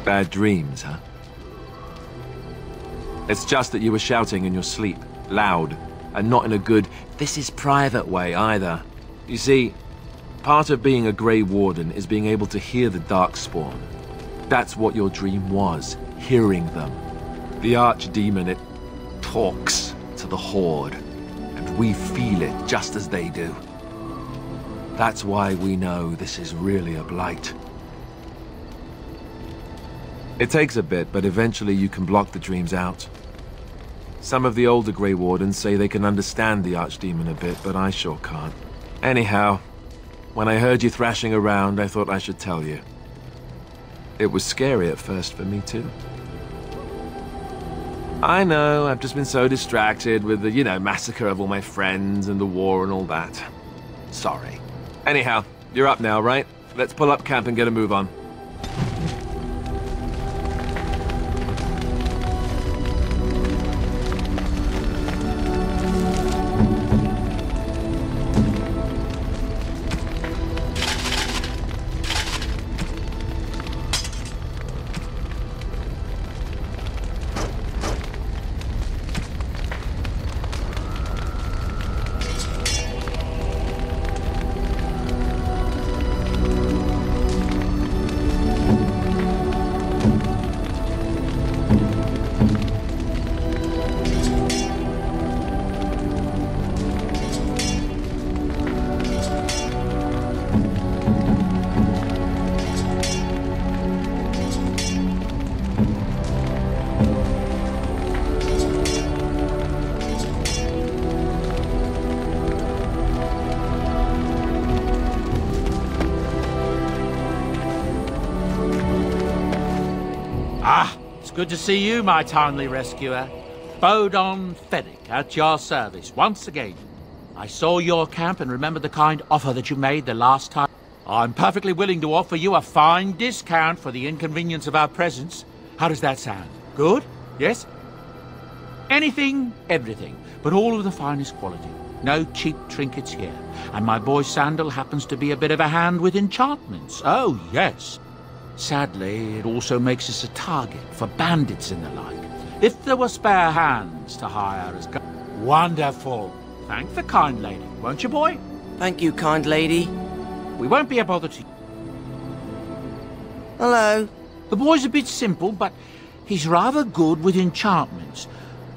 Bad dreams, huh? It's just that you were shouting in your sleep, loud, and not in a good, this is private way either. You see, part of being a Grey Warden is being able to hear the Darkspawn. That's what your dream was, hearing them. The Archdemon, it talks to the Horde, and we feel it just as they do. That's why we know this is really a blight. It takes a bit, but eventually you can block the dreams out. Some of the older Grey Wardens say they can understand the Archdemon a bit, but I sure can't. Anyhow, when I heard you thrashing around, I thought I should tell you. It was scary at first for me too. I know, I've just been so distracted with the, massacre of all my friends and the war and all that. Sorry. Anyhow, you're up now, right? Let's pull up camp and get a move on. Good to see you, my timely rescuer. Bodon Fennick, at your service once again. I saw your camp and remembered the kind offer that you made the last time. I'm perfectly willing to offer you a fine discount for the inconvenience of our presence. How does that sound? Good? Yes? Anything, everything, but all of the finest quality. No cheap trinkets here. And my boy Sandal happens to be a bit of a hand with enchantments. Oh, yes. Sadly, it also makes us a target for bandits and the like. If there were spare hands to hire as... Wonderful. Thank the kind lady, won't you, boy? Thank you, kind lady. We won't be a bother to... Hello. The boy's a bit simple, but he's rather good with enchantments.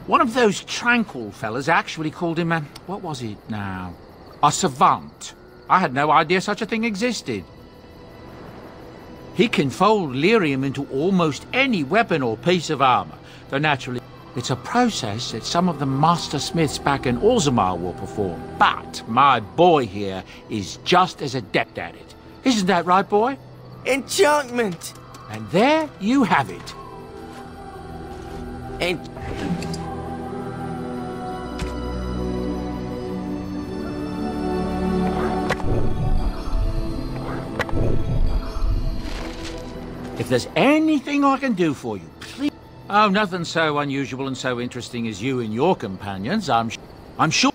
One of those tranquil fellas actually called him a... What was it now? A savant. I had no idea such a thing existed. He can fold lyrium into almost any weapon or piece of armor, though naturally it's a process that some of the master smiths back in Orzammar will perform. But my boy here is just as adept at it. Isn't that right, boy? Enchantment! And there you have it. If there's anything I can do for you, please... Oh, nothing so unusual and so interesting as you and your companions, I'm sure...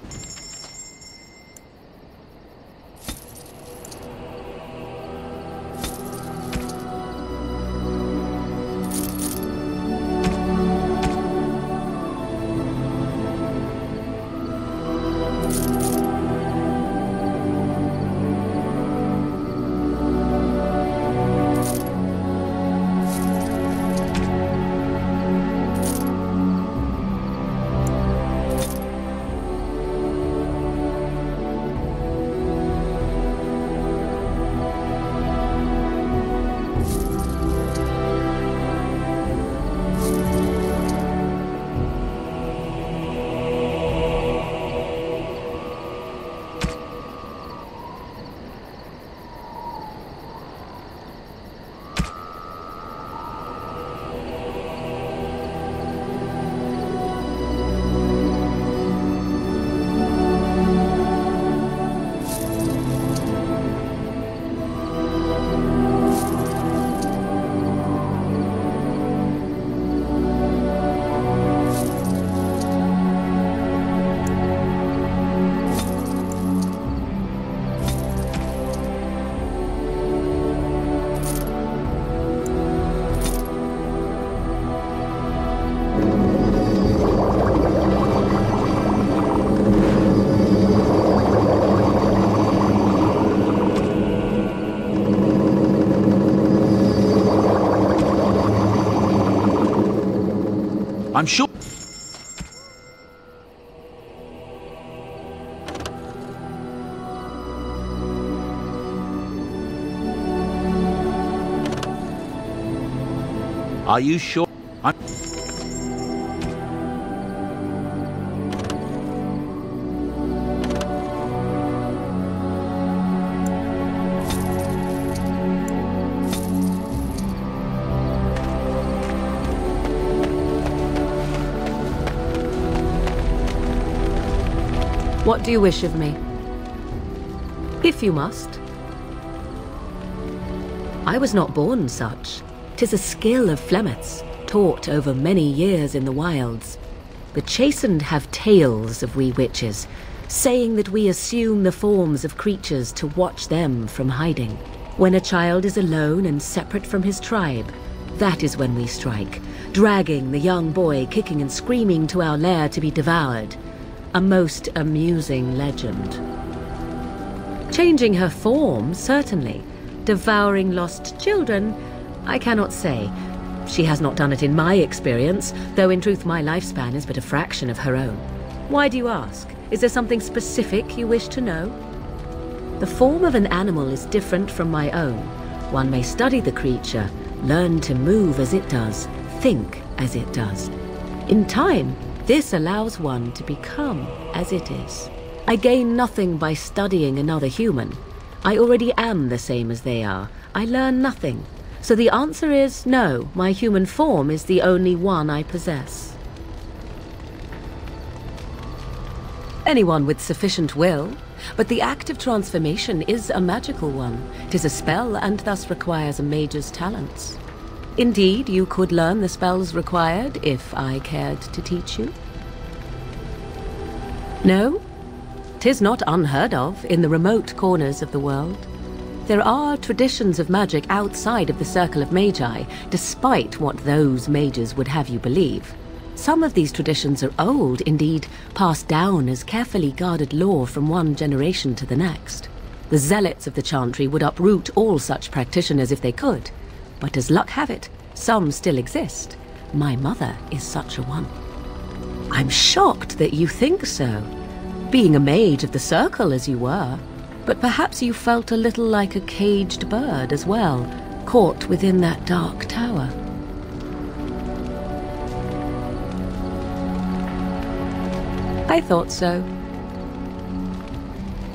I'm sure... Are you sure? What do you wish of me? If you must. I was not born such. 'Tis a skill of Flemeth's, taught over many years in the wilds. The chastened have tales of we witches, saying that we assume the forms of creatures to watch them from hiding. When a child is alone and separate from his tribe, that is when we strike, dragging the young boy kicking and screaming to our lair to be devoured. A most amusing legend. Changing her form, certainly. Devouring lost children, I cannot say. She has not done it in my experience, though in truth my lifespan is but a fraction of her own. Why do you ask? Is there something specific you wish to know? The form of an animal is different from my own. One may study the creature, learn to move as it does, think as it does. In time, this allows one to become as it is. I gain nothing by studying another human. I already am the same as they are. I learn nothing. So the answer is no, my human form is the only one I possess. Anyone with sufficient will, but the act of transformation is a magical one. 'Tis a spell and thus requires a mage's talents. Indeed, you could learn the spells required if I cared to teach you. No? 'Tis not unheard of in the remote corners of the world. There are traditions of magic outside of the circle of magi, despite what those mages would have you believe. Some of these traditions are old, indeed, passed down as carefully guarded lore from one generation to the next. The zealots of the chantry would uproot all such practitioners if they could. But as luck have it, some still exist. My mother is such a one. I'm shocked that you think so, being a mage of the circle as you were. But perhaps you felt a little like a caged bird as well, caught within that dark tower. I thought so.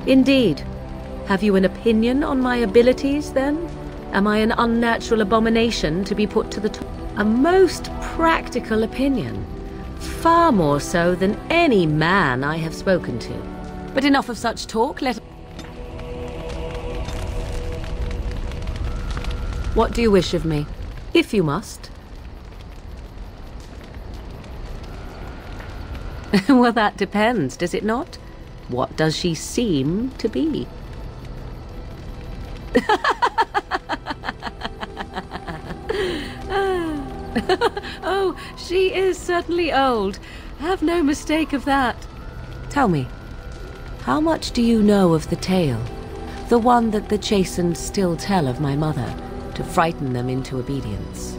Indeed. Have you an opinion on my abilities, then? Am I an unnatural abomination to be put to the top? A most practical opinion. Far more so than any man I have spoken to. But enough of such talk, What do you wish of me? If you must. Well, that depends, does it not? What does she seem to be? Oh, she is certainly old. Have no mistake of that. Tell me, how much do you know of the tale? The one that the chastened still tell of my mother, to frighten them into obedience.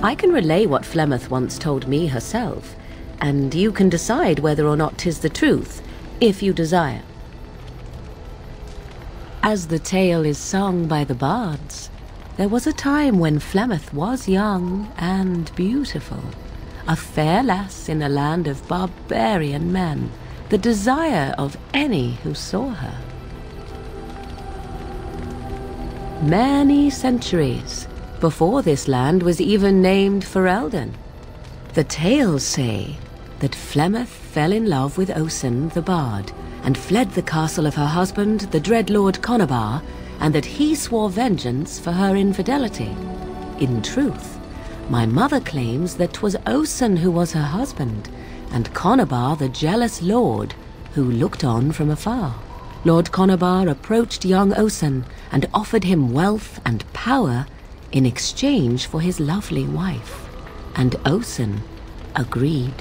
I can relay what Flemeth once told me herself, and you can decide whether or not 'tis the truth, if you desire. As the tale is sung by the bards, there was a time when Flemeth was young and beautiful, a fair lass in a land of barbarian men, the desire of any who saw her. Many centuries before this land was even named Ferelden. The tales say that Flemeth fell in love with Osen the bard and fled the castle of her husband, the dread Lord Conabar, and that he swore vengeance for her infidelity. In truth, my mother claims that 'twas Osen who was her husband, and Conabar the jealous lord who looked on from afar. Lord Conabar approached young Osen and offered him wealth and power in exchange for his lovely wife, and Osen agreed.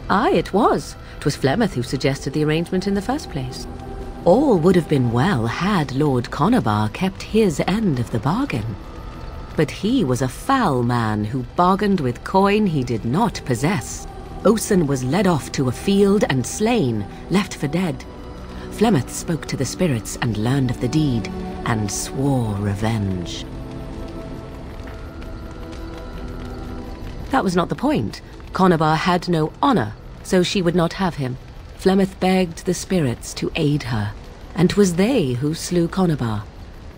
Aye, it was. 'Twas Flemeth who suggested the arrangement in the first place. All would have been well had Lord Conabar kept his end of the bargain. But he was a foul man who bargained with coin he did not possess. Osen was led off to a field and slain, left for dead. Flemeth spoke to the spirits and learned of the deed, and swore revenge. That was not the point. Conobar had no honor, so she would not have him. Flemeth begged the spirits to aid her, and 'twas they who slew Conobar.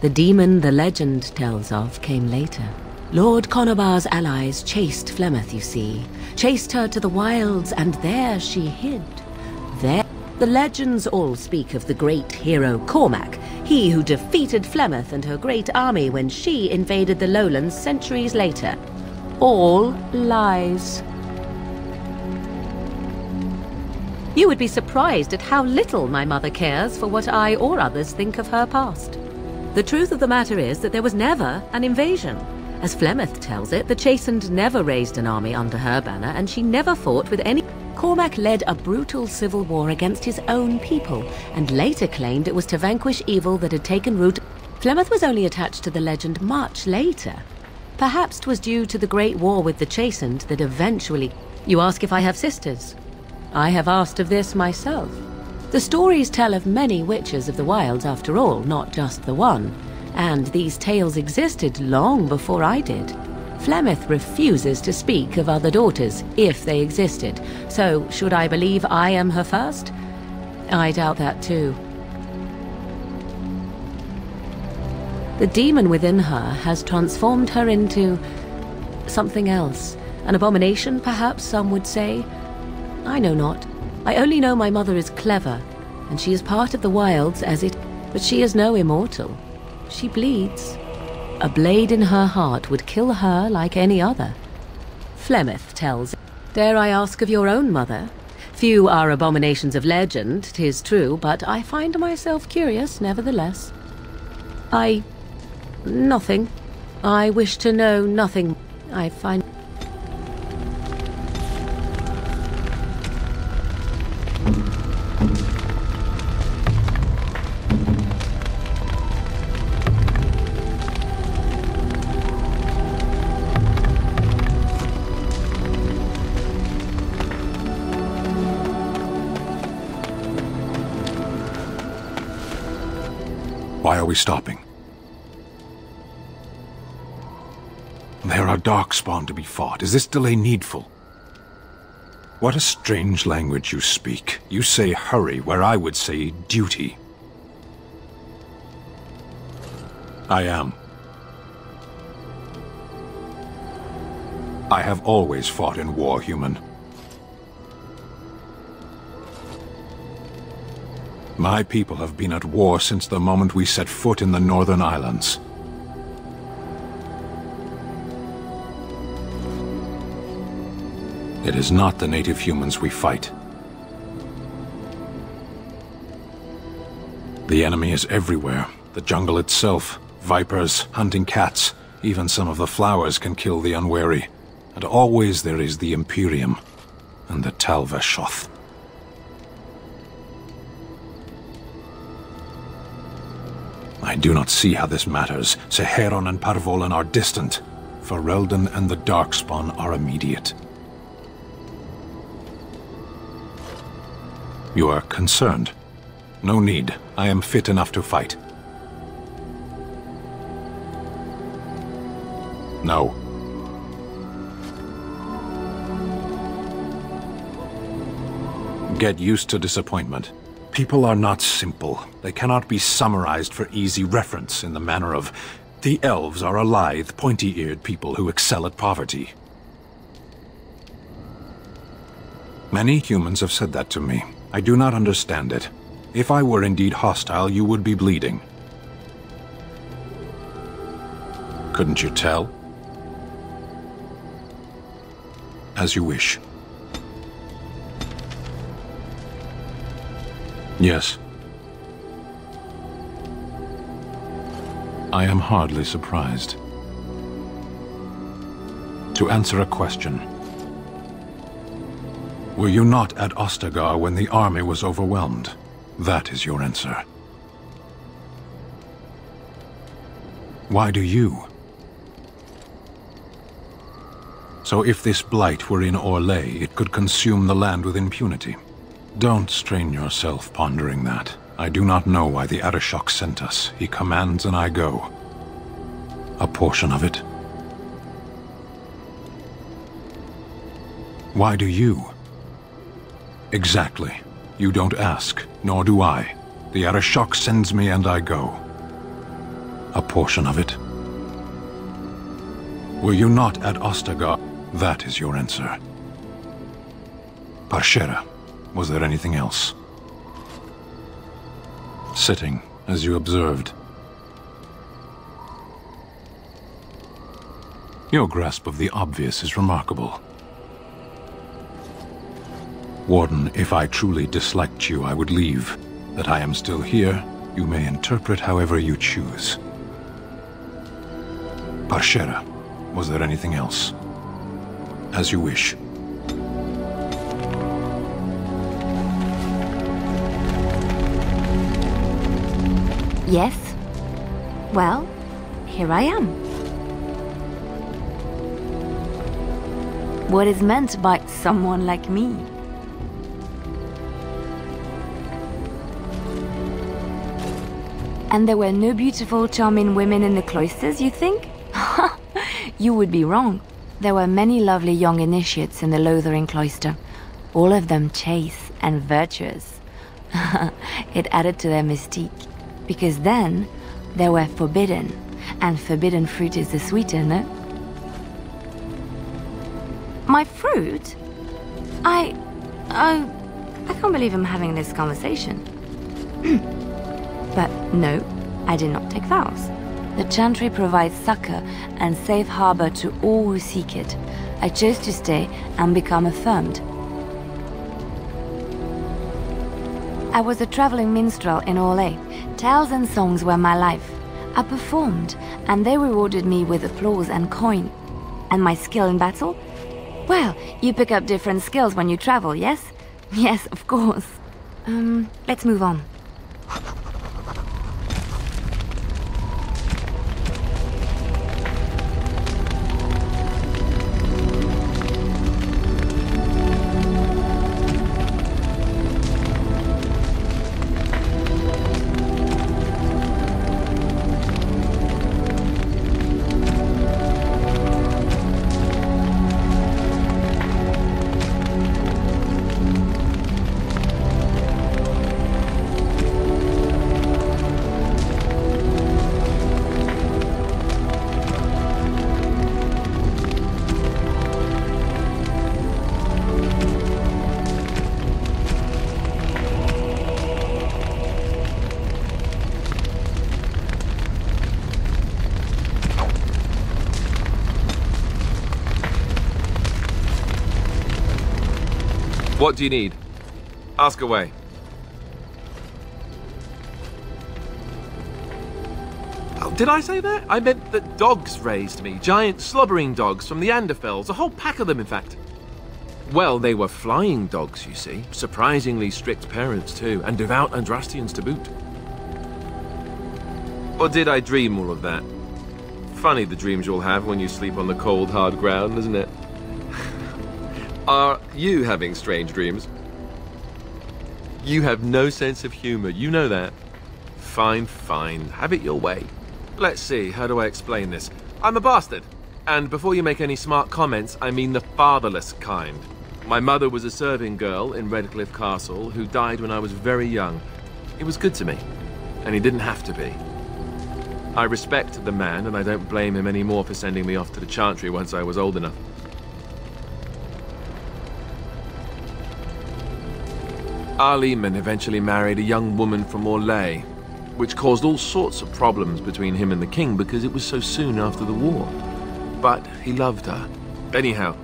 The demon the legend tells of came later. Lord Conobar's allies chased Flemeth, you see. Chased her to the wilds, and there she hid. There, the legends all speak of the great hero Cormac, he who defeated Flemeth and her great army when she invaded the lowlands centuries later. All lies. You would be surprised at how little my mother cares for what I or others think of her past. The truth of the matter is that there was never an invasion. As Flemeth tells it, the Chastened never raised an army under her banner, and she never fought with any... Cormac led a brutal civil war against his own people, and later claimed it was to vanquish evil that had taken root. Flemeth was only attached to the legend much later. Perhaps 'twas due to the Great War with the Chastened that eventually... You ask if I have sisters? I have asked of this myself. The stories tell of many witches of the wilds after all, not just the one. And these tales existed long before I did. Flemeth refuses to speak of other daughters, if they existed. So, should I believe I am her first? I doubt that too. The demon within her has transformed her into... something else. An abomination, perhaps some would say. I know not. I only know my mother is clever, and she is part of the wilds as it... But she is no immortal. She bleeds. A blade in her heart would kill her like any other. Flemeth tells... Dare I ask of your own mother? Few are abominations of legend, 'tis true, but I find myself curious nevertheless. Nothing. I wish to know nothing. I find... Why are we stopping? There are darkspawn to be fought. Is this delay needful? What a strange language you speak. You say hurry, where I would say duty. I am. I have always fought in war, human. My people have been at war since the moment we set foot in the Northern Islands. It is not the native humans we fight. The enemy is everywhere. The jungle itself, vipers, hunting cats, even some of the flowers can kill the unwary. And always there is the Imperium and the Talvashoth. I do not see how this matters. Seheron and Parvolan are distant. Ferelden and the Darkspawn are immediate. You are concerned. No need. I am fit enough to fight. No. Get used to disappointment. People are not simple. They cannot be summarized for easy reference in the manner of, the elves are a lithe, pointy-eared people who excel at poverty. Many humans have said that to me. I do not understand it. If I were indeed hostile, you would be bleeding. Couldn't you tell? As you wish. Yes. I am hardly surprised. To answer a question. Were you not at Ostagar when the army was overwhelmed? That is your answer. Why do you? So if this blight were in Orlais, it could consume the land with impunity. Don't strain yourself pondering that. I do not know why the Arishok sent us. He commands and I go. A portion of it. Why do you? Exactly. You don't ask, nor do I. The Arishok sends me and I go. A portion of it. Were you not at Ostagar? That is your answer. Parshera, was there anything else? Sitting, as you observed. Your grasp of the obvious is remarkable. Warden, if I truly disliked you, I would leave. That I am still here, you may interpret however you choose. Parshera, was there anything else? As you wish. Yes? Well, here I am. What is meant by someone like me? And there were no beautiful, charming women in the cloisters, you think? You would be wrong. There were many lovely young initiates in the Lothering cloister, all of them chaste and virtuous. It added to their mystique, because then they were forbidden, and forbidden fruit is the sweeter, no? My fruit? I can't believe I'm having this conversation. But no, I did not take vows. The Chantry provides succor and safe harbor to all who seek it. I chose to stay and become affirmed. I was a traveling minstrel in Orlais. Tales and songs were my life. I performed, and they rewarded me with applause and coin. And my skill in battle? Well, you pick up different skills when you travel, yes? Yes, of course. Let's move on. What do you need? Ask away. Oh, did I say that? I meant that dogs raised me. Giant slobbering dogs from the Anderfells. A whole pack of them, in fact. Well, they were flying dogs, you see. Surprisingly strict parents, too. And devout Andrastians to boot. Or did I dream all of that? Funny the dreams you'll have when you sleep on the cold, hard ground, isn't it? Are you having strange dreams? You have no sense of humor, you know that. Fine, fine. Have it your way. Let's see, how do I explain this? I'm a bastard. And before you make any smart comments, I mean the fatherless kind. My mother was a serving girl in Redcliffe Castle who died when I was very young. He was good to me, and he didn't have to be. I respect the man, and I don't blame him anymore for sending me off to the Chantry once I was old enough. Arleman eventually married a young woman from Orlais, which caused all sorts of problems between him and the king because it was so soon after the war. But he loved her. Anyhow,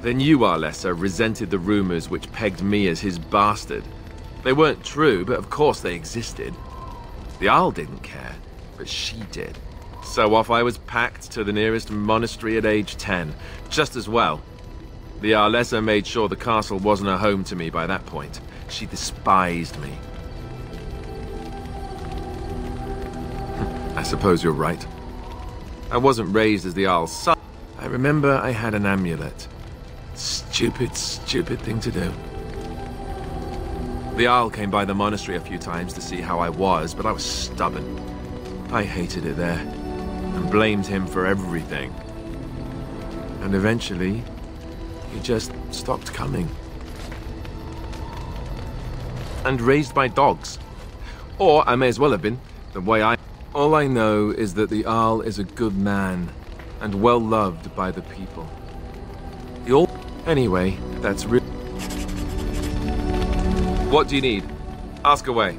then you, Arlessa, resented the rumors which pegged me as his bastard. They weren't true, but of course they existed. The Arl didn't care, but she did. So off I was packed to the nearest monastery at age 10, just as well. The Arlessa made sure the castle wasn't a home to me by that point. She despised me. I suppose you're right. I wasn't raised as the Arl's son. I I remember I had an amulet. Stupid, stupid thing to do. The Isle came by the monastery a few times to see how I was, but I was stubborn. I hated it there, and blamed him for everything. And eventually, he just stopped coming. And raised my dogs. Or I may as well have been, the way I... All I know is that the Isle is a good man, and well loved by the people. Anyway, that's real. What do you need? Ask away.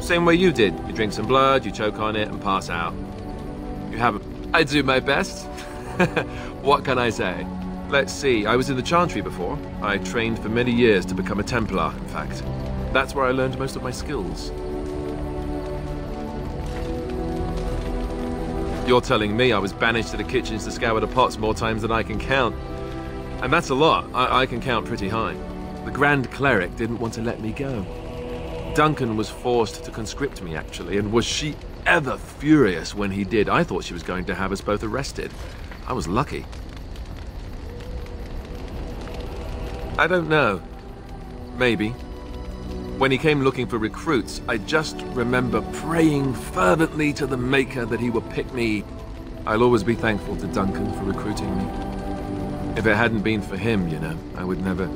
Same way you did. You drink some blood, you choke on it, and pass out. You haven't. I do my best. What can I say? Let's see, I was in the Chantry before. I trained for many years to become a Templar, in fact. That's where I learned most of my skills. You're telling me I was banished to the kitchens to scour the pots more times than I can count. And that's a lot. I can count pretty high. The Grand Cleric didn't want to let me go. Duncan was forced to conscript me, actually, and was she ever furious when he did. I thought she was going to have us both arrested. I was lucky. I don't know. Maybe. When he came looking for recruits, I just remember praying fervently to the Maker that he would pick me. I'll always be thankful to Duncan for recruiting me. If it hadn't been for him, you know, I wouldn't have.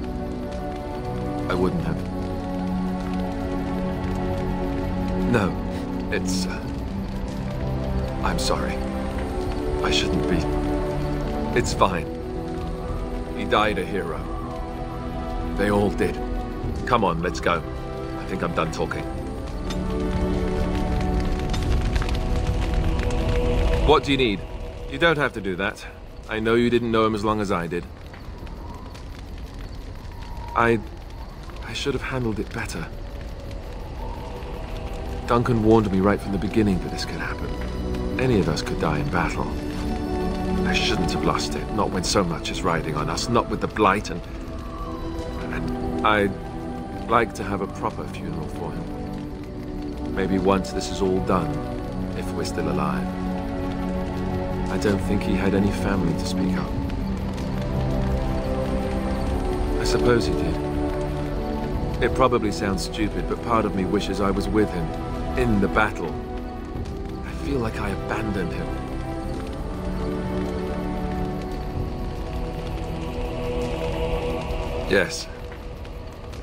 No, it's... I'm sorry. I shouldn't be. It's fine. He died a hero. They all did. Come on, let's go. I think I'm done talking. What do you need? You don't have to do that. I know you didn't know him as long as I did. I should have handled it better. Duncan warned me right from the beginning that this could happen. Any of us could die in battle. I shouldn't have lost it, not when so much is riding on us, not with the Blight and I'd like to have a proper funeral for him. Maybe once this is all done, if we're still alive. I don't think he had any family to speak of. I suppose he did. It probably sounds stupid, but part of me wishes I was with him, in the battle. I feel like I abandoned him. Yes.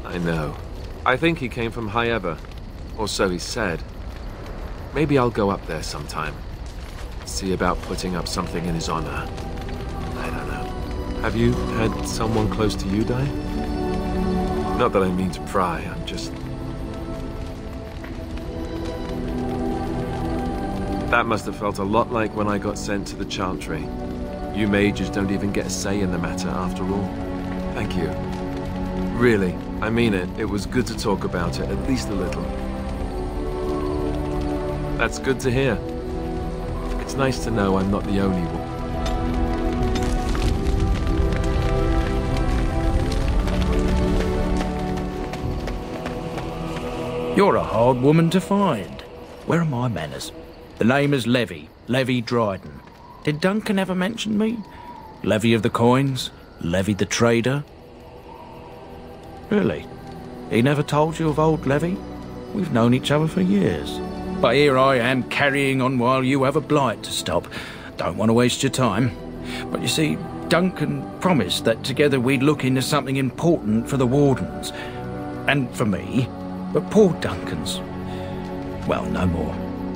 I know. I think he came from High Ever, or so he said. Maybe I'll go up there sometime. See about putting up something in his honor. I don't know. Have you had someone close to you die? Not that I mean to pry, I'm just... That must have felt a lot like when I got sent to the Chantry. You mages don't even get a say in the matter after all. Thank you. Really, I mean it. It was good to talk about it, at least a little. That's good to hear. It's nice to know I'm not the only one. You're a hard woman to find. Where are my manners? The name is Levy Dryden. Did Duncan ever mention me? Levy of the coins? Levy the trader? Really? He never told you of old Levy? We've known each other for years. But here I am carrying on while you have a blight to stop. Don't want to waste your time. But you see, Duncan promised that together we'd look into something important for the Wardens. And for me. But poor Duncan's... well, no more.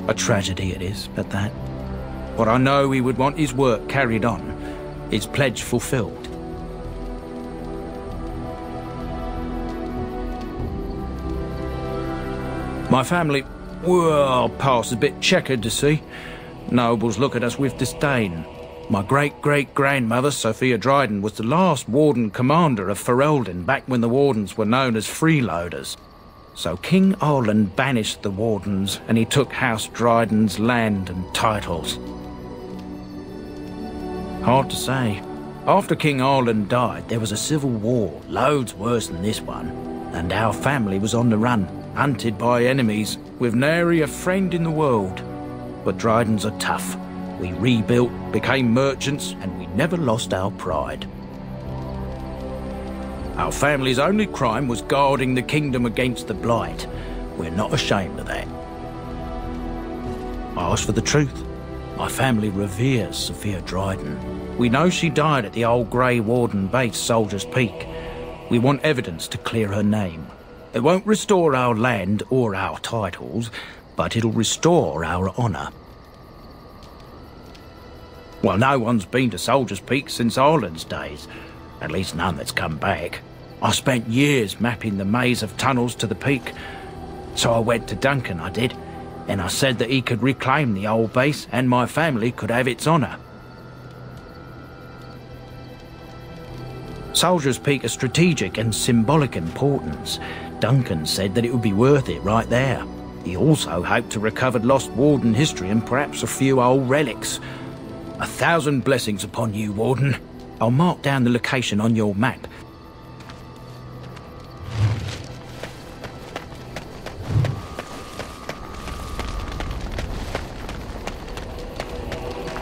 A tragedy it is, at that. But I know he would want his work carried on. His pledge fulfilled. My family, well, past a bit checkered to see. Nobles look at us with disdain. My great-great-grandmother, Sophia Dryden, was the last Warden Commander of Ferelden back when the Wardens were known as freeloaders. So King Arland banished the Wardens and he took House Dryden's land and titles. Hard to say. After King Arland died, there was a civil war, loads worse than this one, and our family was on the run, hunted by enemies, with nary a friend in the world. But Drydens are tough. We rebuilt, became merchants, and we never lost our pride. Our family's only crime was guarding the kingdom against the Blight. We're not ashamed of that. I ask for the truth. My family reveres Sophia Dryden. We know she died at the old Grey Warden base, Soldier's Peak. We want evidence to clear her name. It won't restore our land or our titles, but it'll restore our honour. Well, no one's been to Soldier's Peak since Ireland's days. At least none that's come back. I spent years mapping the maze of tunnels to the peak. So I went to Duncan, I did, and I said that he could reclaim the old base and my family could have its honour. Soldier's Peak is strategic and symbolic importance. Duncan said that it would be worth it right there. He also hoped to recover lost Warden history and perhaps a few old relics. 1,000 blessings upon you, Warden. I'll mark down the location on your map,